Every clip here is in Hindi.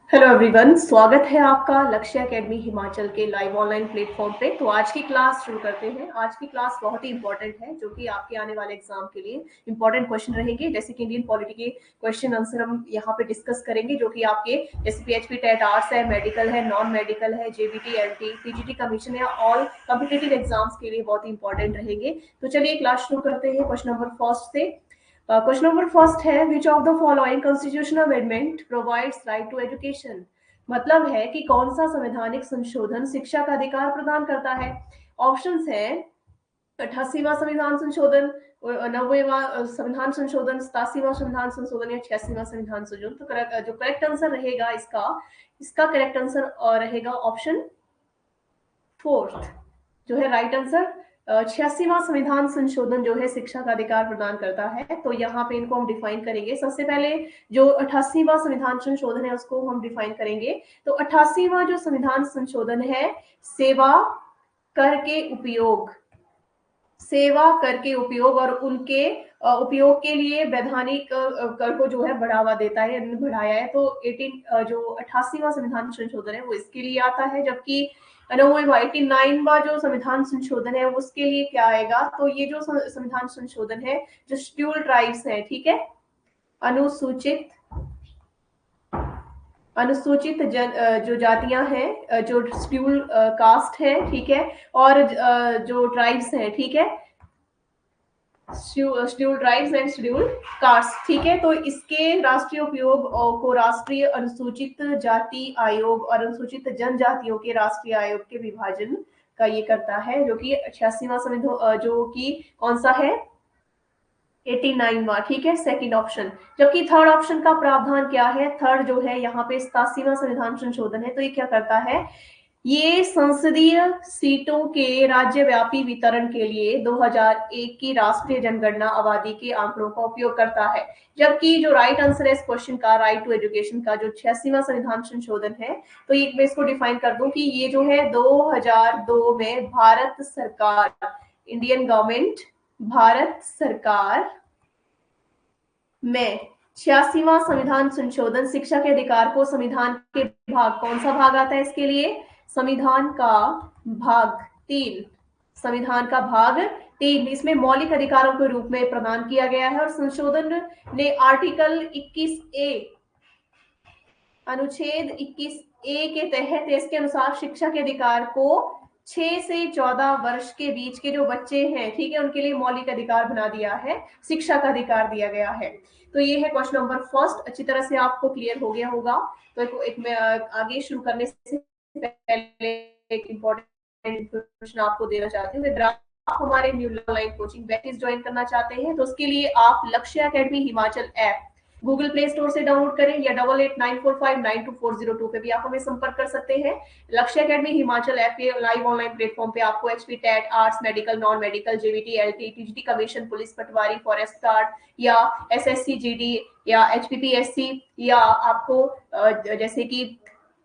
हेलो एवरीवन, स्वागत है आपका लक्ष्य एकेडमी हिमाचल के लाइव ऑनलाइन प्लेटफॉर्म पे। तो आज की क्लास शुरू करते हैं। आज की क्लास बहुत ही इंपॉर्टेंट है, जो कि आपके आने वाले एग्जाम के लिए इंपॉर्टेंट क्वेश्चन रहेंगे। जैसे कि इंडियन पॉलिटी के क्वेश्चन आंसर हम यहाँ पे डिस्कस करेंगे, जो कि आपके जैसे पीएचपी टेट आर्ट्स है, मेडिकल है, नॉन मेडिकल है, जेबीटी, एलटी, पीजीटी कमीशन या ऑल कॉम्पिटिटिव एग्जाम्स के लिए बहुत ही इंपॉर्टेंट रहेंगे। तो चलिए क्लास शुरू करते हैं क्वेश्चन नंबर फर्स्ट से। क्वेश्चन नंबर फर्स्ट है, which of the following constitutional amendment provides right to education. मतलब है कि कौन सा संवैधानिक संशोधन शिक्षा का अधिकार प्रदान करता है। ऑप्शंस है 88वां संविधान संशोधन, 90वां संविधान संशोधन, 87वां संविधान संशोधन या 86वां संविधान संशोधन। तो जो करेक्ट आंसर रहेगा इसका करेक्ट आंसर रहेगा ऑप्शन फोर्थ, जो है राइट आंसर। 86वां संविधान संशोधन जो है शिक्षा का अधिकार प्रदान करता है। तो यहाँ पे इनको हम डिफाइन करेंगे। सबसे पहले जो 88वां संविधान संशोधन है उसको हम डिफाइन करेंगे। तो 88वां जो संविधान संशोधन है, सेवा कर के उपयोग, सेवा कर के उपयोग और उनके उपयोग के लिए वैधानिक कर को जो है बढ़ावा देता है, बढ़ाया है। तो 18 जो 88वां संविधान संशोधन है वो इसके लिए आता है। जबकि 89वां जो संविधान संशोधन है उसके लिए क्या आएगा, तो ये जो संविधान संशोधन है, जो शेड्यूल्ड ट्राइब्स है, ठीक है, अनुसूचित अनुसूचित जो जातियां हैं, जो शेड्यूल कास्ट है, ठीक है, और जो ट्राइब्स हैं, ठीक है, scheduled tribes and scheduled caste, ठीक है। तो इसके राष्ट्रीय उपयोग को राष्ट्रीय अनुसूचित जाति आयोग और अनुसूचित जनजातियों के राष्ट्रीय आयोग के विभाजन का ये करता है, जो कि 86वां संविधान जो कि कौन सा है, 89वां, ठीक है, सेकंड ऑप्शन। जबकि थर्ड ऑप्शन का प्रावधान क्या है, थर्ड जो है यहाँ पे 87वां संविधान संशोधन है। तो ये क्या करता है, ये संसदीय सीटों के राज्यव्यापी वितरण के लिए 2001 की राष्ट्रीय जनगणना आबादी के आंकड़ों का उपयोग करता है। जबकि जो राइट आंसर है इस क्वेश्चन का, राइट टू एजुकेशन का, जो 86वां संविधान संशोधन है, तो ये मैं इसको डिफाइन कर दूं कि ये जो है 2002 में भारत सरकार, इंडियन गवर्नमेंट, भारत सरकार में 86वां संविधान संशोधन शिक्षा के अधिकार को संविधान के भाग, कौन सा भाग आता है इसके लिए, संविधान का भाग 3, संविधान का भाग 3, इसमें मौलिक अधिकारों के रूप में प्रदान किया गया है। और संशोधन ने आर्टिकल 21A, अनुच्छेद 21A के तहत इसके अनुसार शिक्षा के अधिकार को 6 से 14 वर्ष के बीच के जो बच्चे हैं, ठीक है, उनके लिए मौलिक अधिकार बना दिया है, शिक्षा का अधिकार दिया गया है। तो ये है क्वेश्चन नंबर फर्स्ट। अच्छी तरह से आपको क्लियर हो गया होगा। तो एक मैं आगे शुरू करने से पहले एक इम्पोर्टेंट इन्फॉर्मेशन आपको देना चाहती हूँ। अगर आप हमारे new online coaching batches join करना चाहते हैं तो उसके लिए आप Lakshya academy Himachal app Google Play Store से डाउनलोड करें, या 8894592402 पे भी आप हमें संपर्क कर सकते हैं। लक्ष्य एकेडमी हिमाचल ऐप के लाइव ऑनलाइन प्लेटफॉर्म पे आपको HP TET arts, medical, non medical, JBT, LT, TGT commission, police patwari, forest guard या एसएससी जीडी या एचपीपीएससी, या आपको जैसे कि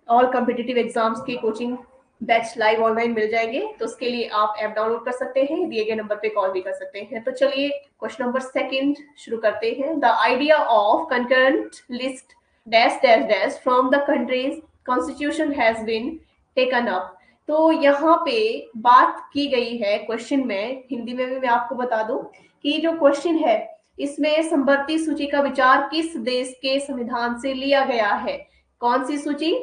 ऑल कॉम्पिटिटिव एग्जाम्स के कोचिंग बैच लाइव ऑनलाइन मिल जाएंगे। तो उसके लिए आप ऐप डाउनलोड कर सकते हैं, दिए गए नंबर पे कॉल भी कर सकते हैं। तो चलिए क्वेश्चन नंबर सेकंड शुरू करते हैं। The idea of concurrent list dash dash dash from the country's constitution has been taken up. तो यहाँ पे बात की गई है क्वेश्चन में, हिंदी में भी मैं आपको बता दूं कि जो क्वेश्चन है इसमें संवर्ती सूची का विचार किस देश के संविधान से लिया गया है। कौन सी सूची,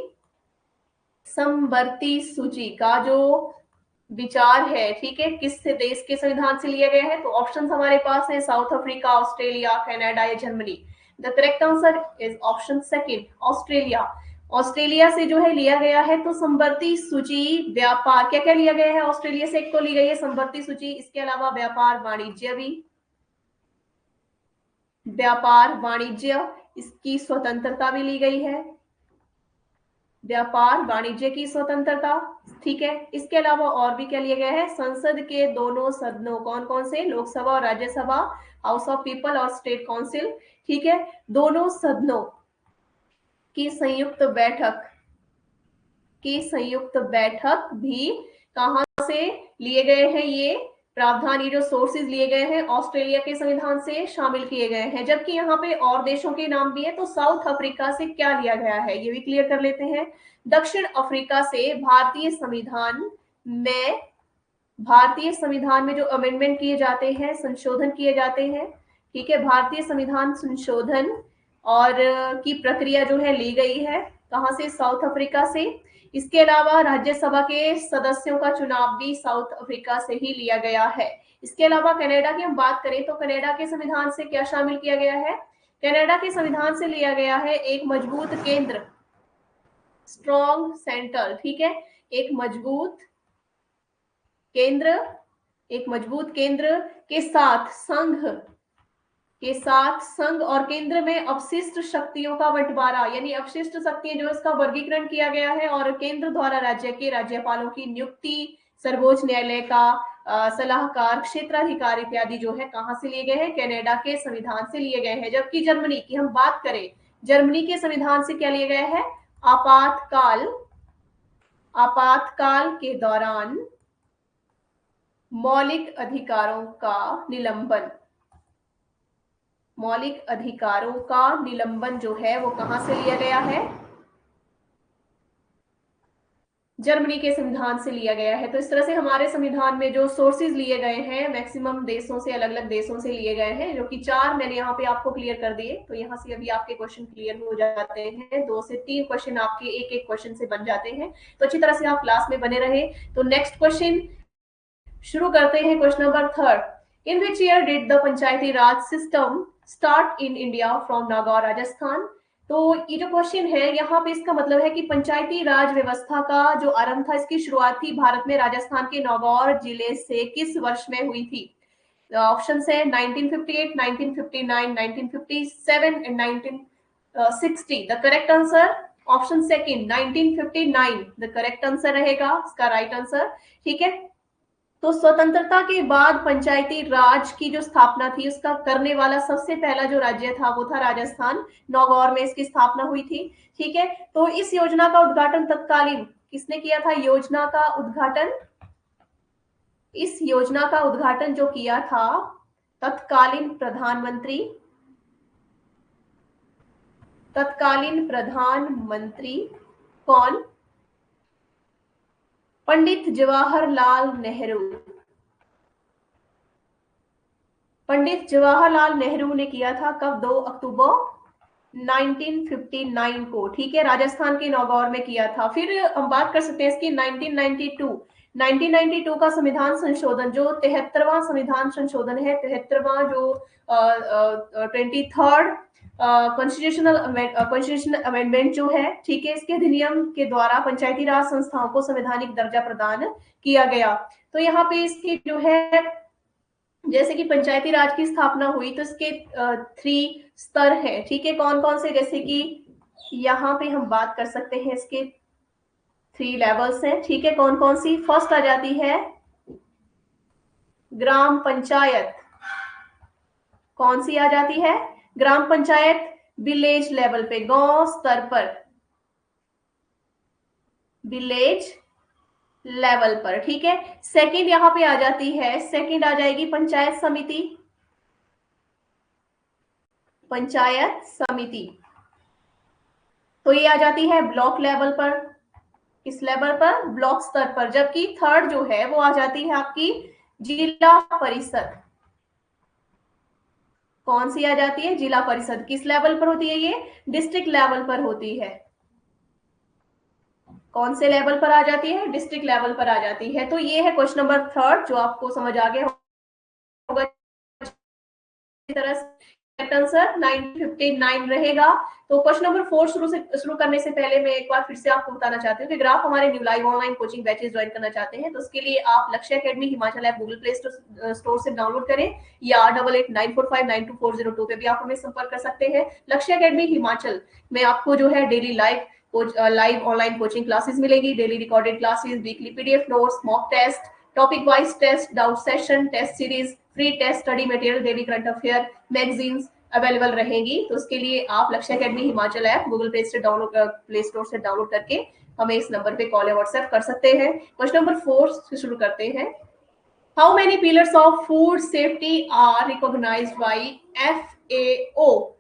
समवर्ती सूची का जो विचार है, ठीक है, किस देश के संविधान से लिया गया है। तो ऑप्शन हमारे पास है साउथ अफ्रीका, ऑस्ट्रेलिया, कनाडा या Germany. The correct answer is option second, Australia. Australia से जो है लिया गया है। तो संवर्ती सूची व्यापार, क्या क्या लिया गया है ऑस्ट्रेलिया से, एक तो ली गई है संवर्ती सूची, इसके अलावा व्यापार वाणिज्य भी, व्यापार वाणिज्य, इसकी स्वतंत्रता भी ली गई है, व्यापार वाणिज्य की स्वतंत्रता, ठीक है। इसके अलावा और भी क्या लिया गया है, संसद के दोनों सदनों, कौन कौन से, लोकसभा और राज्यसभा, हाउस ऑफ पीपल और स्टेट काउंसिल, ठीक है, दोनों सदनों की संयुक्त बैठक भी कहां से लिए गए हैं, ये प्रावधान, ये जो सोर्सेज लिए गए हैं ऑस्ट्रेलिया के संविधान से शामिल किए गए हैं, जबकि यहाँ पे और देशों के नाम भी है। तो साउथ अफ्रीका से क्या लिया गया है ये भी क्लियर कर लेते हैं। दक्षिण अफ्रीका से भारतीय संविधान में जो अमेंडमेंट किए जाते हैं, संशोधन किए जाते हैं, ठीक है, भारतीय संविधान संशोधन और की प्रक्रिया जो है ली गई है कहां से, साउथ अफ्रीका से। इसके अलावा राज्यसभा के सदस्यों का चुनाव भी साउथ अफ्रीका से ही लिया गया है। इसके अलावा कनाडा की हम बात करें तो कनाडा के संविधान से क्या शामिल किया गया है, कनाडा के संविधान से लिया गया है एक मजबूत केंद्र, स्ट्रॉन्ग सेंटर, ठीक है, एक मजबूत केंद्र, एक मजबूत केंद्र के साथ संघ और केंद्र में अवशिष्ट शक्तियों का बंटवारा, यानी अवशिष्ट शक्तियां जो इसका वर्गीकरण किया गया है, और केंद्र द्वारा राज्य के राज्यपालों की नियुक्ति, सर्वोच्च न्यायालय का सलाहकार, क्षेत्राधिकार इत्यादि जो है कहां से लिए गए हैं, कनाडा के संविधान से लिए गए हैं। जबकि जर्मनी की हम बात करें, जर्मनी के संविधान से क्या लिया गया है, आपातकाल के दौरान मौलिक अधिकारों का निलंबन जो है वो कहां से लिया गया है, जर्मनी के संविधान से लिया गया है। तो इस तरह से हमारे संविधान में जो सोर्सेज लिए गए हैं मैक्सिमम देशों से, अलग अलग देशों से लिए गए हैं, जो कि 4 मैंने यहाँ पे आपको क्लियर कर दिए। तो यहाँ से अभी आपके क्वेश्चन क्लियर हो जाते हैं, 2 से 3 क्वेश्चन आपके एक एक क्वेश्चन से बन जाते हैं। तो अच्छी तरह से आप क्लास में बने रहे। तो नेक्स्ट क्वेश्चन शुरू करते हैं, question number 3। In which year did the Panchayati Raj system start in India from Nagaur, Rajasthan. तो ये जो क्वेश्चन है यहाँ पे इसका मतलब है कि पंचायती राज व्यवस्था का जो आरंभ था, इसकी शुरुआत थी भारत में राजस्थान के नागौर जिले से किस वर्ष में हुई थी। ऑप्शन है 1958, 1959, 1957 and 1960। The correct answer option second 1959 the correct answer रहेगा, इसका राइट आंसर, ठीक है। तो स्वतंत्रता के बाद पंचायती राज की जो स्थापना थी उसका करने वाला सबसे पहला जो राज्य था वो था राजस्थान, नागौर में इसकी स्थापना हुई थी, ठीक है। तो इस योजना का उद्घाटन तत्कालीन किसने किया था, इस योजना का उद्घाटन जो किया था तत्कालीन प्रधानमंत्री कौन, पंडित जवाहरलाल नेहरू ने किया था। कब, 2 अक्टूबर 1959 को, ठीक है, राजस्थान के नागौर में किया था। फिर हम बात कर सकते हैं इसकी 1992 का संविधान संशोधन, जो 73वां संविधान संशोधन है, 73वां जो 23rd कॉन्स्टिट्यूशनल अमेंडमेंट जो है, ठीक है, इसके अधिनियम के द्वारा पंचायती राज संस्थाओं को संवैधानिक दर्जा प्रदान किया गया। तो यहाँ पे इसकी जो है, जैसे कि पंचायती राज की स्थापना हुई तो इसके 3 स्तर है, ठीक है, कौन कौन से, जैसे कि यहाँ पे हम बात कर सकते हैं इसके 3 लेवल्स हैं, ठीक है, कौन कौन सी। फर्स्ट आ जाती है ग्राम पंचायत, कौन सी आ जाती है, ग्राम पंचायत, विलेज लेवल पे, गांव स्तर पर, विलेज लेवल पर, ठीक है। सेकंड यहाँ पे आ जाती है, सेकंड आ जाएगी पंचायत समिति, तो ये आ जाती है ब्लॉक लेवल पर, किस लेवल पर, ब्लॉक स्तर पर। जबकि थर्ड जो है वो आ जाती है आपकी जिला परिषद, कौन सी आ जाती है, जिला परिषद, किस लेवल पर होती है ये, डिस्ट्रिक्ट लेवल पर होती है। कौन से लेवल पर आ जाती है, डिस्ट्रिक्ट लेवल पर आ जाती है। तो ये है क्वेश्चन नंबर 3 जो आपको समझ आ गया होगा। तरह से आंसर 959 रहेगा। तो क्वेश्चन नंबर 4 शुरू करने से पहले मैं एक बार फिर से आपको बताना चाहती हूँ कि अगर आप हमारे new live online coaching batches join करना चाहते हैं तो उसके लिए आप Lakshya academy Himachal app Google Play Store से डाउनलोड करें, या 8894592402 पे भी आप हमें संपर्क कर सकते हैं। लक्ष्य एकेडमी हिमाचल में आपको जो है daily live online coaching classes मिलेगी, daily recorded classes, weekly PDF notes, mock test, topic wise test, doubt session, test series, free test, study material, daily current affair, magazines available रहेंगी। तो उसके लिए आप Lakshya academy Himachal app Google Play Store से डाउनलोड करके हमें इस नंबर पे कॉल या व्हाट्सएप कर सकते हैं। क्वेश्चन नंबर 4 से शुरू करते हैं। How many pillars of food safety are recognised by FAO?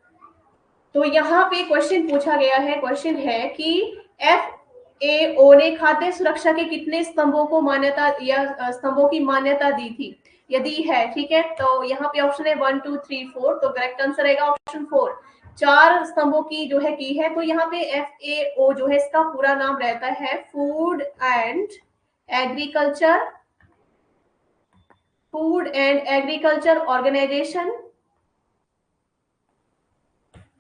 तो यहाँ पे क्वेश्चन पूछा गया है, क्वेश्चन है कि FAO ने खाद्य सुरक्षा के कितने स्तंभों को मान्यता या स्तंभों की मान्यता दी थी, यदि है, ठीक है। तो यहाँ पे ऑप्शन है 1 2 3 4, तो करेक्ट आंसर रहेगा ऑप्शन 4, 4 स्तंभों की जो है की है। तो यहाँ पे FAO जो है इसका पूरा नाम रहता है food and agriculture, food and agriculture organisation,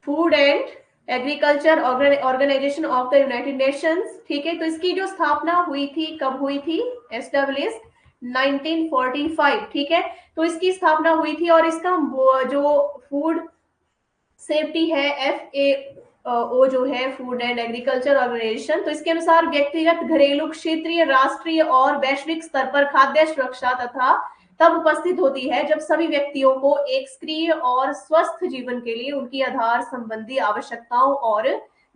food and agriculture organisation of the United Nations, ठीक है। तो इसकी जो स्थापना हुई थी, कब हुई थी, एस्टेब्लिश 1945, ठीक है। तो इसकी स्थापना हुई थी और इसका जो फूड सेफ्टी है FAO जो है फूड एंड एग्रीकल्चर ऑर्गेनाइजेशन, तो इसके अनुसार व्यक्तिगत, घरेलू, क्षेत्रीय, राष्ट्रीय और वैश्विक स्तर पर खाद्य सुरक्षा तथा तब उपस्थित होती है जब सभी व्यक्तियों को एक सक्रिय और स्वस्थ जीवन के लिए उनकी आधार संबंधी आवश्यकताओं और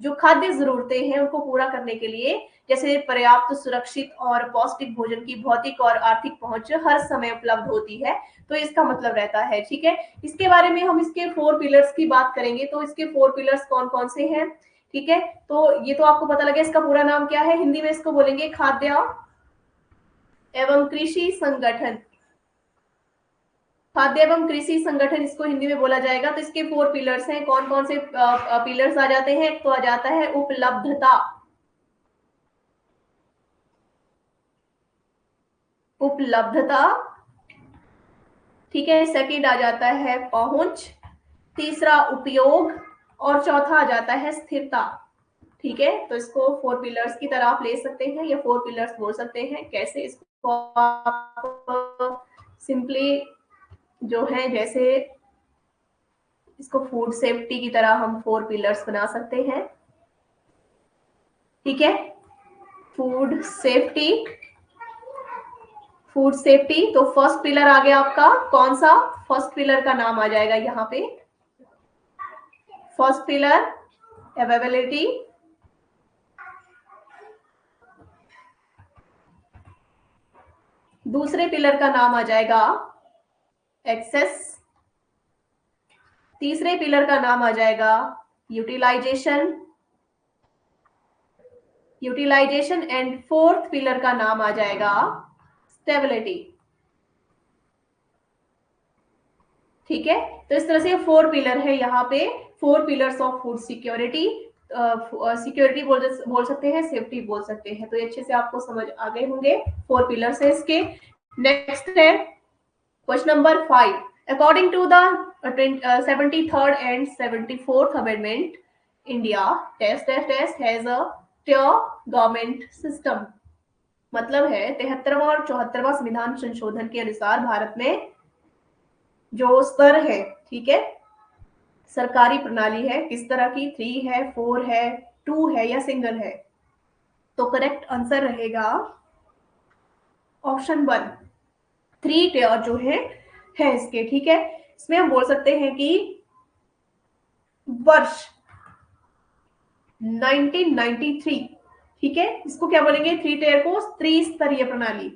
जो खाद्य जरूरतें हैं उनको पूरा करने के लिए, जैसे पर्याप्त, सुरक्षित और पौष्टिक भोजन की भौतिक और आर्थिक पहुंच हर समय उपलब्ध होती है। तो इसका मतलब रहता है, ठीक है। इसके बारे में हम इसके 4 पिलर्स की बात करेंगे। तो इसके 4 पिलर्स कौन कौन से हैं, ठीक है। तो ये तो आपको पता लगे इसका पूरा नाम क्या है, हिंदी में इसको बोलेंगे खाद्य एवं कृषि संगठन, खाद्य एवं कृषि संगठन इसको हिंदी में बोला जाएगा। तो इसके 4 पिलर्स हैं, कौन कौन से पिलर्स आ जाते हैं, तो आ जाता है उपलब्धता, उपलब्धता, ठीक है। सेकंड आ जाता है पहुंच, तीसरा उपयोग और चौथा आ जाता है स्थिरता, ठीक है। तो इसको 4 पिलर्स की तरह आप ले सकते हैं या 4 पिलर्स बोल सकते हैं। कैसे, इसको आप सिंपली जो है, जैसे इसको फूड सेफ्टी की तरह हम 4 पिलर्स बना सकते हैं, ठीक है। फूड सेफ्टी, फूड सेफ्टी, तो फर्स्ट पिलर आ गया आपका कौन सा, फर्स्ट पिलर का नाम आ जाएगा यहाँ पे, फर्स्ट पिलर अवेलेबिलिटी, दूसरे पिलर का नाम आ जाएगा एक्सेस, तीसरे पिलर का नाम आ जाएगा utilisation, utilisation and fourth pillar का नाम आ जाएगा स्टेबिलिटी, ठीक है। तो इस तरह से 4 पिलर है यहाँ पे, 4 pillars of food security, security बोल सकते हैं, सेफ्टी बोल सकते हैं। तो ये अच्छे से आपको समझ आ गए होंगे, 4 पिलर्स है इसके। नेक्स्ट है question number 5, according to the 73rd and 74th amendment India test has a tier government system, मतलब है 73वां और 74वां संविधान संशोधन के अनुसार भारत में जो स्तर है, ठीक है, सरकारी प्रणाली है, किस तरह की, 3 है, 4 है, 2 है या सिंगल है। तो करेक्ट आंसर रहेगा ऑप्शन 1, 3 टियर जो है इसके, ठीक है। इसमें हम बोल सकते हैं कि वर्ष 1993, ठीक है, इसको क्या बोलेंगे, 3 टियर को त्रिस्तरीय प्रणाली,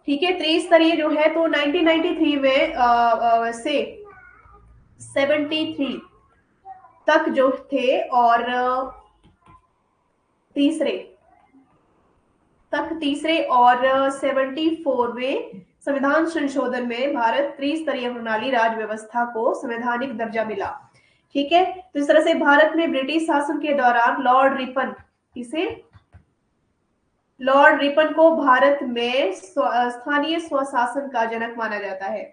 ठीक है। त्रिस्तरीय जो है तो 1993 में से 73 तक जो थे और तीसरे और 74 में संविधान संशोधन में भारत त्रिस्तरीय प्रणाली राज व्यवस्था को संवैधानिक दर्जा मिला, ठीक है। तो इस तरह से भारत में ब्रिटिश शासन के दौरान लॉर्ड रिपन को भारत में स्थानीय स्वशासन का जनक माना जाता है।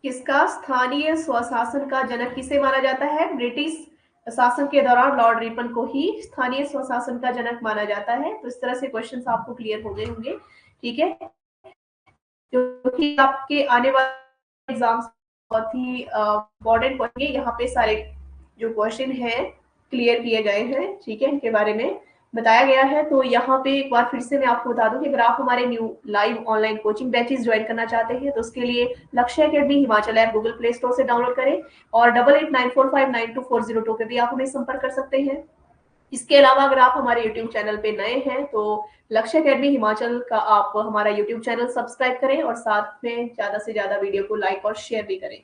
किसका, स्थानीय स्वशासन का जनक किसे माना जाता है, ब्रिटिश शासन के दौरान लॉर्ड रिपन को ही स्थानीय स्वशासन का जनक माना जाता है। तो इस तरह से क्वेश्चंस आपको क्लियर हो गए होंगे, ठीक है, जो कि आपके आने वाले एग्जाम्स बहुत ही इम्पोर्टेंट क्वेश्चन है। यहाँ पे सारे जो क्वेश्चन हैं क्लियर किए गए हैं, ठीक है, इनके बारे में बताया गया है। तो यहाँ पे एक बार फिर से मैं आपको बता दूं कि अगर आप हमारे new live online coaching batches join करना चाहते हैं तो उसके लिए लक्ष्य academy Himachal app Google Play Store से डाउनलोड करें और 8894592402 पे भी आप हमें संपर्क कर सकते हैं। इसके अलावा अगर आप हमारे यूट्यूब चैनल पे नए हैं तो लक्ष्य अकेडमी हिमाचल का आप हमारा यूट्यूब चैनल सब्सक्राइब करें और साथ में ज़्यादा से ज़्यादा वीडियो को लाइक और शेयर भी करें।